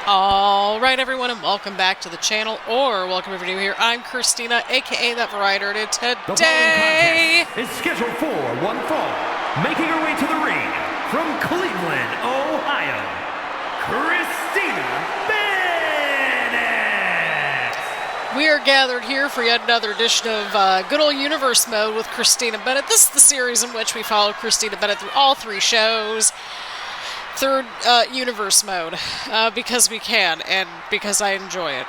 Alright everyone, and welcome back to the channel, or welcome if you're new here. I'm Christina, aka That Variety, and today... The following contest is scheduled for one fall. Making her way to the ring, from Cleveland, Ohio, Christina Bennett! We are gathered here for yet another edition of Good Old Universe Mode with Christina Bennett. This is the series in which we follow Christina Bennett through all three shows. Third universe mode, because we can, and because I enjoy it.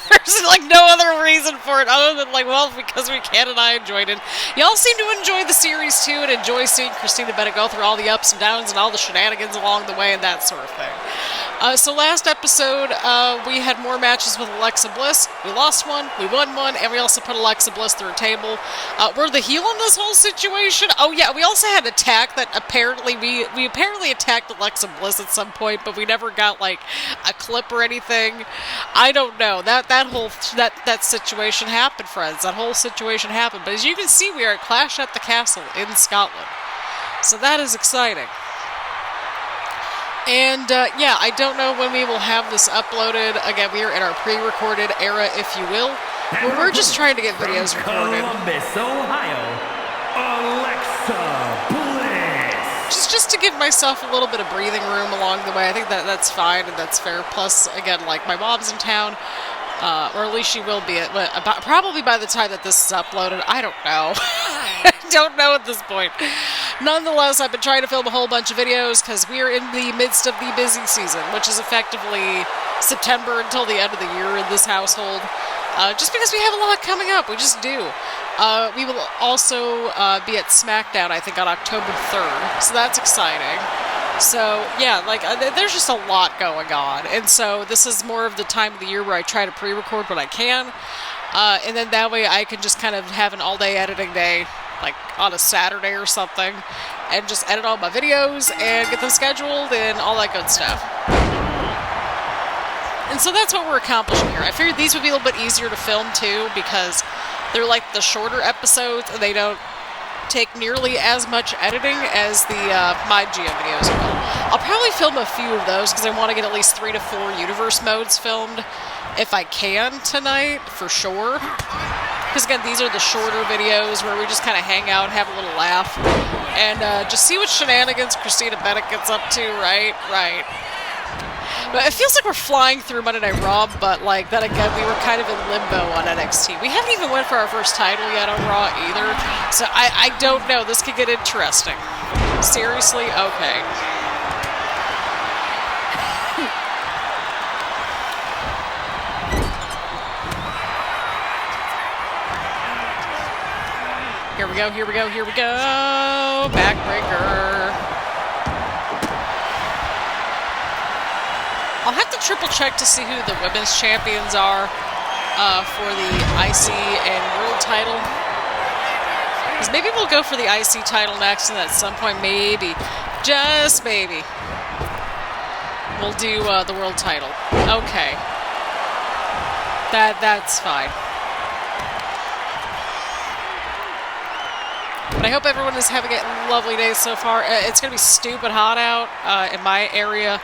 There's like no other reason for it other than because we can and I enjoyed it. Y'all seem to enjoy the series too and enjoy seeing Christina Bennett go through all the ups and downs and all the shenanigans along the way and that sort of thing. So last episode, we had more matches with Alexa Bliss. We lost one, we won one, and we also put Alexa Bliss through a table. We're the heel in this whole situation. Oh yeah, we also had an attack that apparently, we apparently attacked Alexa Bliss at some point, but we never got like a clip or anything. I don't know. That situation happened, friends. That whole situation happened. But as you can see, we are at Clash at the Castle in Scotland. So that is exciting. And, yeah, I don't know when we will have this uploaded. Again, we are in our pre-recorded era, if you will, where we're just trying to get videos recorded. Columbus, Ohio, Alexa Bliss! Just to give myself a little bit of breathing room along the way. I think that's fine and that's fair. Plus, again, like, my mom's in town, or at least she will be, probably by the time that this is uploaded. I don't know. I don't know at this point. Nonetheless, I've been trying to film a whole bunch of videos because we are in the midst of the busy season, which is effectively September until the end of the year in this household. Just because we have a lot coming up, we just do. We will also be at SmackDown, I think, on October 3rd, so that's exciting. So, yeah, like, there's just a lot going on, and so this is more of the time of the year where I try to pre-record when I can, and then that way I can just kind of have an all-day editing day, like on a Saturday or something, and just edit all my videos and get them scheduled and all that good stuff. And so that's what we're accomplishing here. I figured these would be a little bit easier to film too because they're like the shorter episodes and they don't take nearly as much editing as the My GM videos will. I'll probably film a few of those because I want to get at least 3 to 4 universe modes filmed if I can tonight, for sure. Because again, these are the shorter videos where we just kind of hang out, have a little laugh, and just see what shenanigans Christina Bennett gets up to, right? Right. But it feels like we're flying through Monday Night Raw, but like that again, we were kind of in limbo on NXT. We haven't even went for our first title yet on Raw either, so I don't know. This could get interesting. Seriously? Okay. Here we go, here we go, here we go! Backbreaker. I'll have to triple check to see who the women's champions are for the IC and World title. Because maybe we'll go for the IC title next, and at some point, maybe, just maybe, we'll do the World title. Okay. That's fine. But I hope everyone is having a lovely day so far. It's going to be stupid hot out in my area,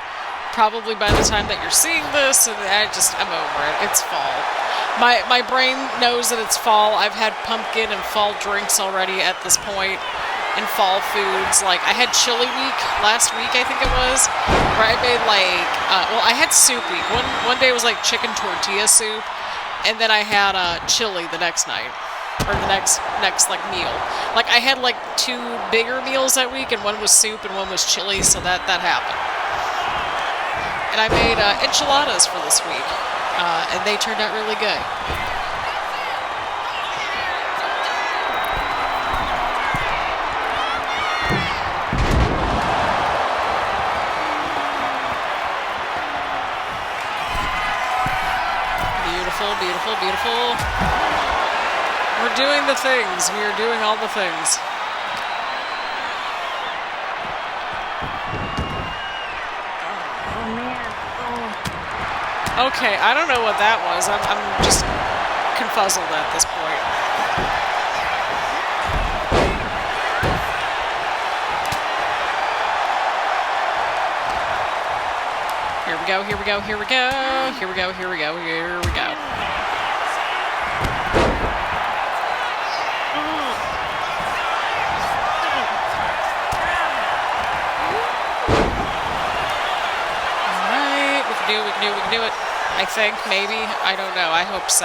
probably by the time that you're seeing this, and I'm over it. It's fall. My brain knows that it's fall. I've had pumpkin and fall drinks already at this point, and fall foods. Like, I had chili week last week, I think it was, where I made I had soup week. One day was like chicken tortilla soup, and then I had chili the next night. Or the next like meal. Like I had like 2 bigger meals that week, and one was soup and one was chili, so that happened. And I made enchiladas for this week, and they turned out really good. Beautiful, beautiful, beautiful. We're doing the things. We are doing all the things. Oh man. Oh. Okay, I don't know what that was. I'm just confuzzled at this point. Here we we go, here we go, here we go, here we go, here we go, here we go. Alright, we can do it. I think, maybe. I don't know. I hope so.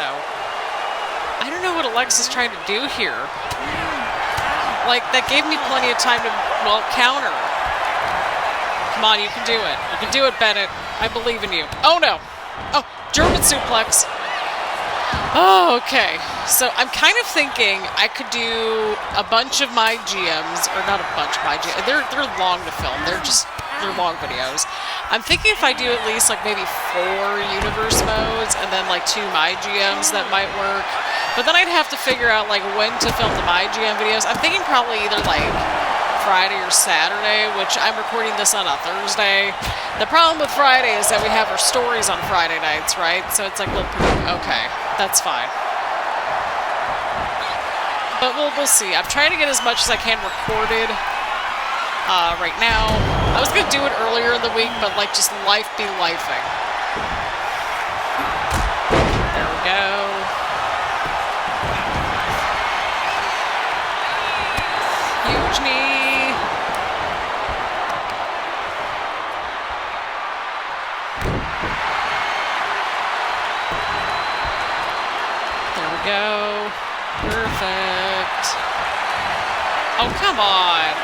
I don't know what Alexa's trying to do here. Like, that gave me plenty of time to, well, counter. Come on, you can do it. You can do it, Bennett. I believe in you. Oh, no. Oh, German suplex. Oh, okay. So I'm kind of thinking I could do a bunch of my GMs, or not a bunch of my GMs. They're long to film. They're long videos. I'm thinking if I do at least like maybe 4 universe modes and then like 2 my GMs, that might work. But then I'd have to figure out like when to film the my GM videos. I'm thinking probably either like Friday or Saturday, which I'm recording this on a Thursday. The problem with Friday is that we have our stories on Friday nights, right? So it's like, okay, that's fine. But we'll see. I'm trying to get as much as I can recorded right now. I was going to do it earlier in the week, but like just life be lifing. There we go. Huge knee. There we go. Perfect. Oh, come on.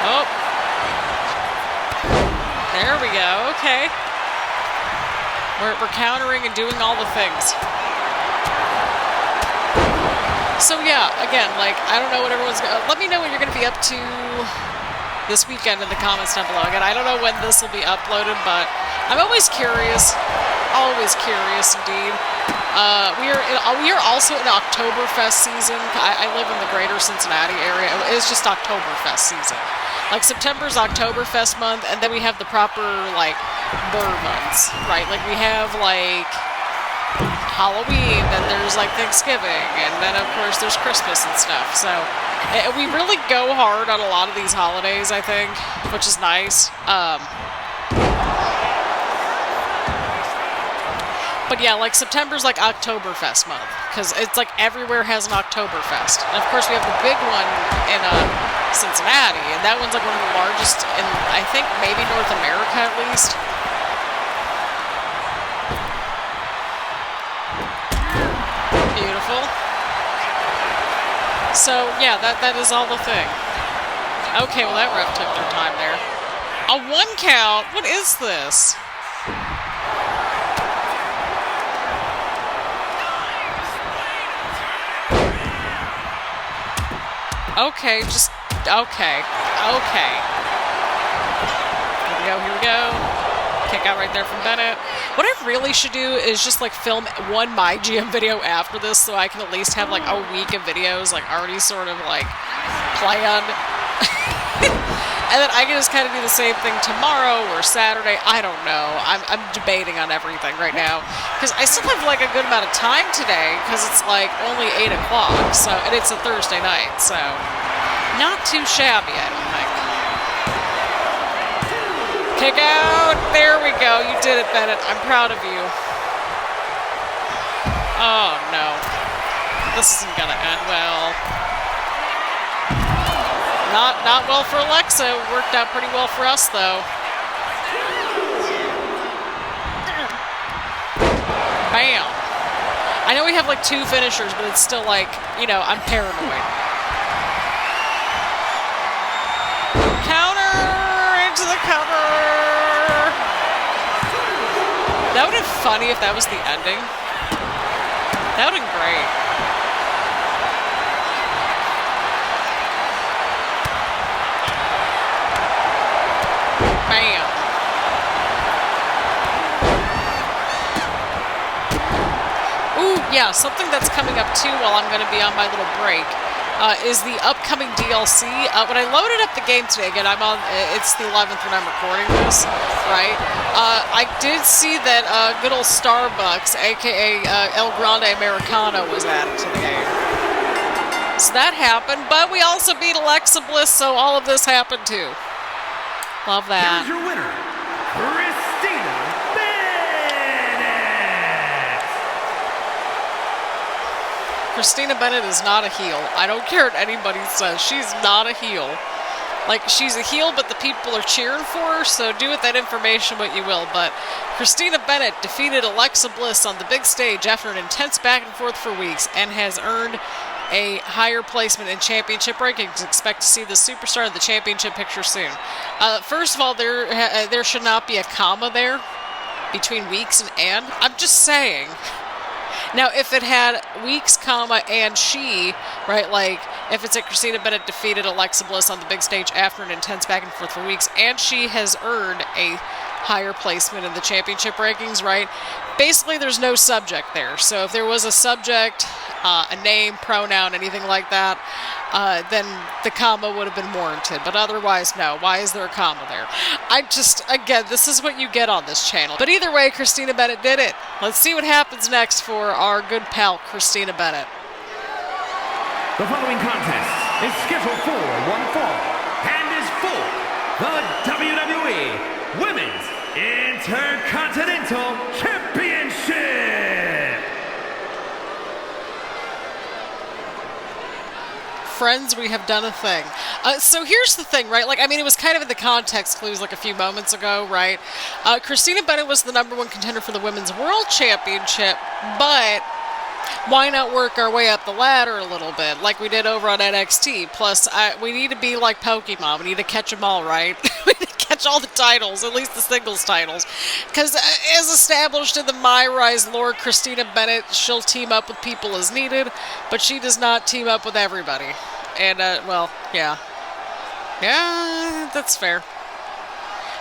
Oh. There we go. Okay. We're countering and doing all the things. So yeah, again, like, I don't know what everyone's gonna... Let me know what you're going to be up to this weekend in the comments down below. Again, I don't know when this will be uploaded, but I'm always curious. Always curious, indeed. We are also in Oktoberfest season. I live in the greater Cincinnati area. It's just Oktoberfest season. Like, September's Oktoberfest month, and then we have the proper, like, Burr months, right? Like, we have, like, Halloween, then there's, like, Thanksgiving, and then, of course, there's Christmas and stuff. So, we really go hard on a lot of these holidays, I think, which is nice. But yeah, like September's like Oktoberfest month, because it's like everywhere has an Oktoberfest. And of course we have the big one in Cincinnati, and that one's like one of the largest in, I think, maybe North America at least. Beautiful. So yeah, that is all the thing. Okay, well that ref took their time there. A 1 count? What is this? Okay, just, okay. Here we go. Kick out right there from Bennett. What I really should do is just, like, film one my GM video after this so I can at least have, like, a week of videos, like, already sort of, like, planned. And then I can just kind of do the same thing tomorrow or Saturday. I don't know. I'm debating on everything right now. Because I still have, like, a good amount of time today, because it's, like, only 8 o'clock, so, and it's a Thursday night, so not too shabby, I don't think. Kick out! There we go. You did it, Bennett. I'm proud of you. Oh, no. This isn't gonna end well. Not well for Alexa. It worked out pretty well for us, though. Bam. I know we have like 2 finishers, but it's still like, you know, I'm paranoid. Counter into the cover. That would have been funny if that was the ending. That would have been great. Bam. Ooh, yeah, something that's coming up too while I'm going to be on my little break is the upcoming DLC. When I loaded up the game today, again, it's the 11th when I'm recording this, right? I did see that good old Starbucks, aka El Grande Americano, was added to the game. So that happened, but we also beat Alexa Bliss, so all of this happened too. Love that. Here's your winner, Christina Bennett is not a heel. I don't care what anybody says. She's not a heel. Like, she's a heel, but the people are cheering for her, so do with that information what you will. But Christina Bennett defeated Alexa Bliss on the big stage after an intense back and forth for weeks and has earned a higher placement in championship rankings. Expect to see the superstar in the championship picture soon. First of all, there should not be a comma there between weeks and. I'm just saying. Now, if it had weeks, comma, and she, right, like, if it's Christina Bennett defeated Alexa Bliss on the big stage after an intense back and forth for weeks, and she has earned a higher placement in the championship rankings, right, basically there's no subject there. So if there was a subject, a name, pronoun, anything like that, then the comma would have been warranted. But otherwise, no. Why is there a comma there? Again, this is what you get on this channel. But either way, Christina Bennett did it. Let's see what happens next for our good pal, Christina Bennett. The following contest is scheduled for one fall and is for the WWE Women's Intercontinental Championship. Friends, we have done a thing. So here's the thing, right? Like, I mean, it was kind of in the context clues like a few moments ago, right? Christina Bennett was the #1 contender for the Women's World Championship, but why not work our way up the ladder a little bit, like we did over on NXT? Plus, we need to be like Pokemon. We need to catch them all, right? We need to catch all the titles, at least the singles titles. Because as established in the My Rise lore, Christina Bennett, she'll team up with people as needed, but she does not team up with everybody. And, well, yeah. Yeah, that's fair.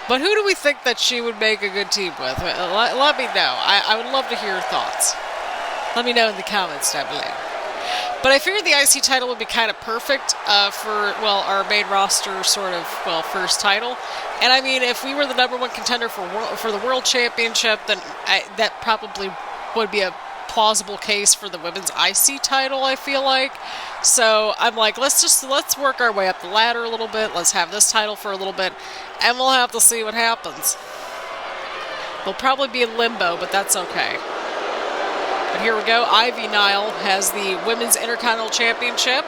But who do we think that she would make a good team with? Let me know. I would love to hear your thoughts. Let me know in the comments down below. But I figured the IC title would be kind of perfect for, well, our main roster sort of, well, first title. And I mean, if we were the #1 contender for the World Championship, then that probably would be a plausible case for the Women's IC title, I feel like. So I'm like, let's work our way up the ladder a little bit. Let's have this title for a little bit, and we'll have to see what happens. We'll probably be in limbo, but that's okay. But here we go. Nile has the Women's Intercontinental Championship.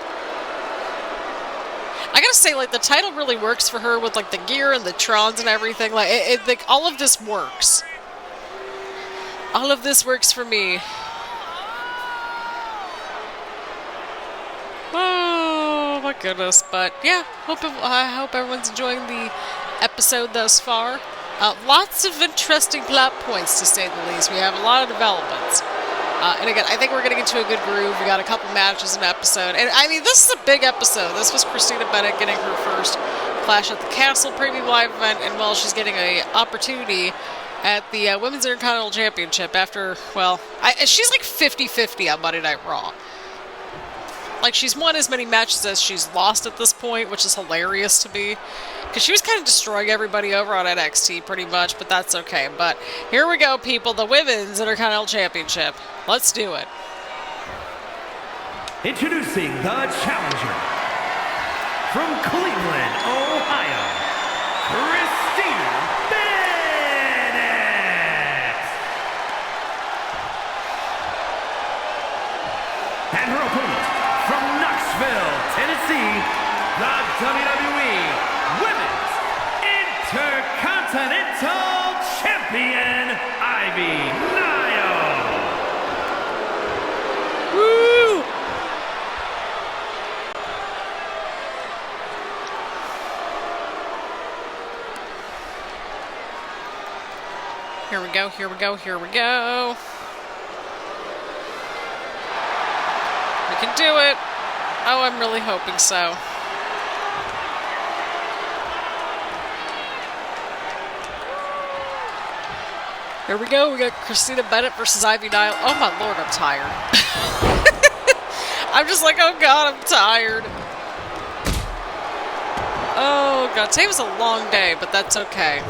I gotta say, like, the title really works for her with, like, the gear and the trons and everything. Like, like, all of this works. All of this works for me. Oh, my goodness. But, yeah, I hope everyone's enjoying the episode thus far. Lots of interesting plot points, to say the least. We have a lot of developments. And again, I think we're getting into a good groove. We got a couple matches in the episode. And I mean, this is a big episode. This was Christina Bennett getting her first Clash at the Castle Premium Live event. And, well, she's getting an opportunity at the Women's Intercontinental Championship after, well, she's like 50-50 on Monday Night Raw. Like, she's won as many matches as she's lost at this point, which is hilarious to me. Because she was kind of destroying everybody over on NXT pretty much, but that's okay. But here we go, people. The Women's Intercontinental Championship. Let's do it. Introducing the challenger from Cleveland, Ohio, Christina Bennett. And her opponent from Knoxville, Tennessee, the WWE Women's Intercontinental Champion, Nile. Woo! Here we go, here we go, here we go. We can do it. Oh, I'm really hoping so. Here we go. We got Christina Bennett versus Nile. Oh my lord, I'm tired. I'm just like, oh god, I'm tired. Oh god, today was a long day, but that's okay.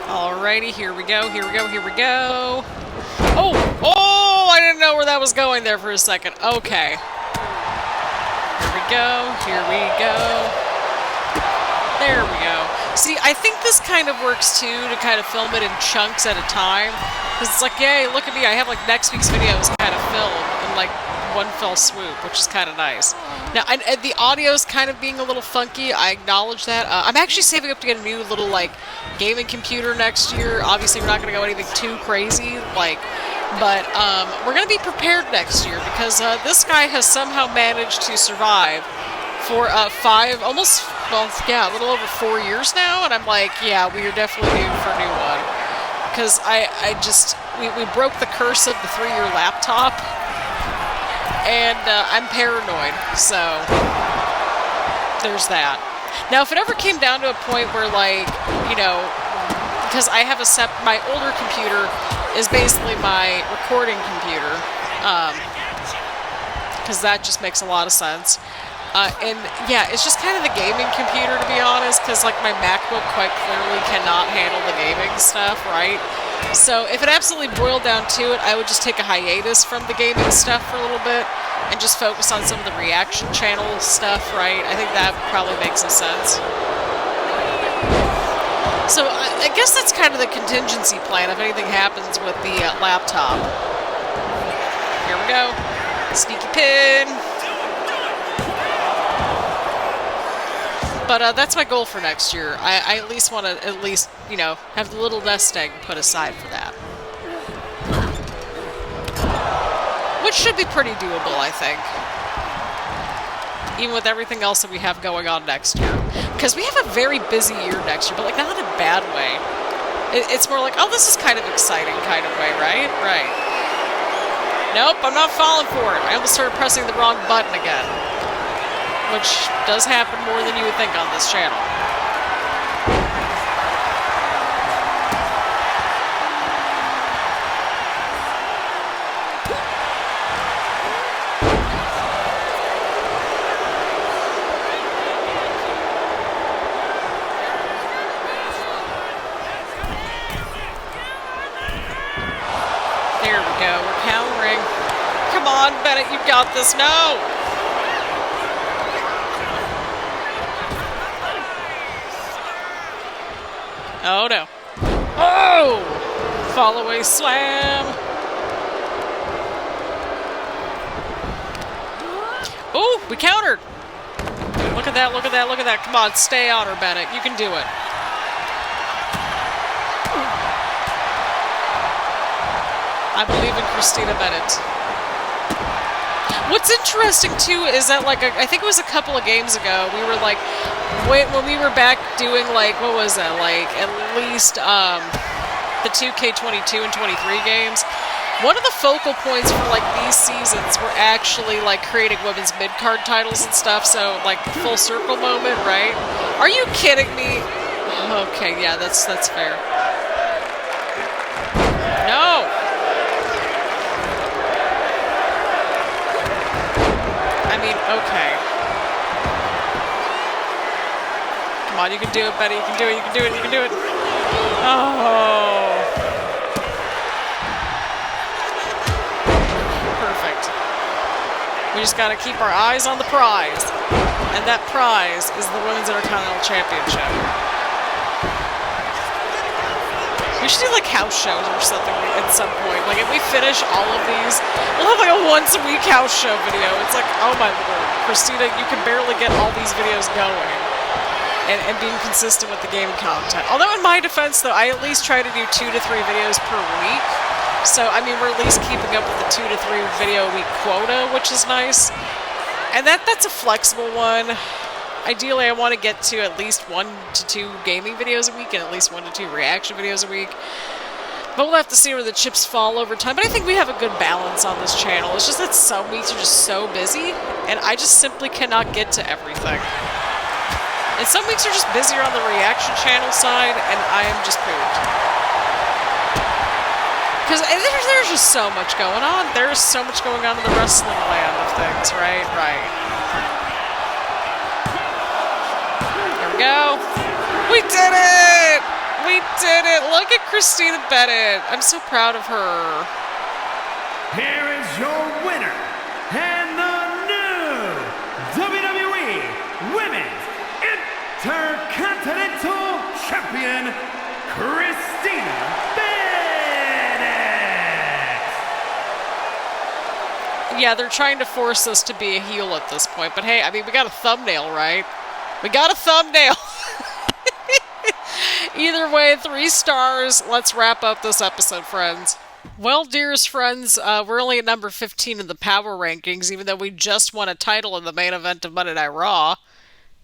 Alrighty, here we go, here we go, here we go. Oh! Oh! I didn't know where that was going there for a second. Okay. Here we go. Here we go. There we go. See, I think this kind of works too, to kind of film it in chunks at a time. Because it's like, yay, look at me, I have like next week's videos kind of filmed in like one fell swoop, which is kind of nice. Now, and the audio's kind of being a little funky, I acknowledge that. I'm actually saving up to get a new little like gaming computer next year. Obviously, we're not going to go anything too crazy, like, but we're going to be prepared next year because this guy has somehow managed to survive for almost, well, yeah, a little over 4 years now, and I'm like, yeah, we are definitely due for a new one. Because we broke the curse of the 3-year laptop, and I'm paranoid, so there's that. Now, if it ever came down to a point where, like, you know, because I have my older computer is basically my recording computer, because that just makes a lot of sense. And yeah, it's just kind of the gaming computer, to be honest, because like my MacBook quite clearly cannot handle the gaming stuff, right? So if it absolutely boiled down to it, I would just take a hiatus from the gaming stuff for a little bit and just focus on some of the reaction channel stuff, right? I think that would probably make some sense. So I guess that's kind of the contingency plan if anything happens with the laptop. Here we go. Sneaky pin. But that's my goal for next year. I at least want to, you know, have the little nest egg put aside for that. Which should be pretty doable, I think. Even with everything else that we have going on next year. Because we have a very busy year next year, but like not in a bad way. It's more like, oh, this is kind of exciting kind of way, right? Right. Nope, I'm not falling for it. I almost started pressing the wrong button again. Which does happen more than you would think on this channel. There we go, we're countering. Come on, Bennett, you got this. No! Oh no. Oh! Fall away slam. Oh, we countered. Look at that, look at that, look at that. Come on, stay on her, Bennett. You can do it. I believe in Christina Bennett. What's interesting too is that, like, I think it was a couple of games ago, we were like, when we were back doing, like, what was that, like, at least the 2K22 and 23 games, one of the focal points for, like, these seasons were actually, like, creating women's mid-card titles and stuff, so, like, the full circle moment, right? Are you kidding me? Okay, yeah, that's fair. No! I mean, okay. Come on, you can do it, Betty. You can do it, you can do it, you can do it. Oh. Perfect. We just gotta keep our eyes on the prize. And that prize is the Women's Intercontinental Championship. We should do like house shows or something at some point. Like if we finish all of these, we'll have like a once-a-week house show video. It's like, oh my lord, Christina, you can barely get all these videos going. And being consistent with the game content. Although in my defense though, I at least try to do 2 to 3 videos per week. So I mean, we're at least keeping up with the 2 to 3 video a week quota, which is nice. And that's a flexible one. Ideally, I want to get to at least 1 to 2 gaming videos a week and at least 1 to 2 reaction videos a week. But we'll have to see where the chips fall over time. But I think we have a good balance on this channel. It's just that some weeks are just so busy, and I just simply cannot get to everything. And some weeks are just busier on the reaction channel side, and I am just pooped. Because there's just so much going on. There's so much going on in the wrestling land of things, right? Right. Go. We did it! We did it! Look at Christina Bennett. I'm so proud of her. Here is your winner and the new Christina Bennett! Yeah, they're trying to force us to be a heel at this point. But hey, I mean, we got a thumbnail, right? We got a thumbnail. Either way, 3 stars. Let's wrap up this episode, friends. Well, dearest friends, we're only at number 15 in the power rankings, even though we just won a title in the main event of Monday Night Raw.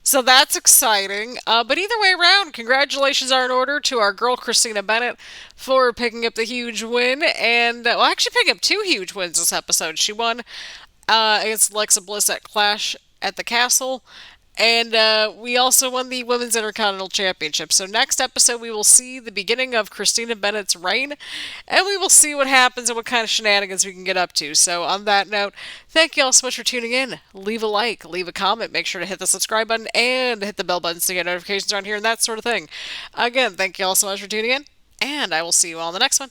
So that's exciting. But either way around, congratulations are in order to our girl Christina Bennett for picking up the huge win. And, well, actually picking up 2 huge wins this episode. She won against Alexa Bliss at Clash at the Castle. And we also won the Women's Intercontinental Championship. So next episode, we will see the beginning of Christina Bennett's reign. And we will see what happens and what kind of shenanigans we can get up to. So on that note, thank you all so much for tuning in. Leave a like, leave a comment, make sure to hit the subscribe button, and hit the bell button to get notifications on here and that sort of thing. Again, thank you all so much for tuning in. And I will see you all in the next one.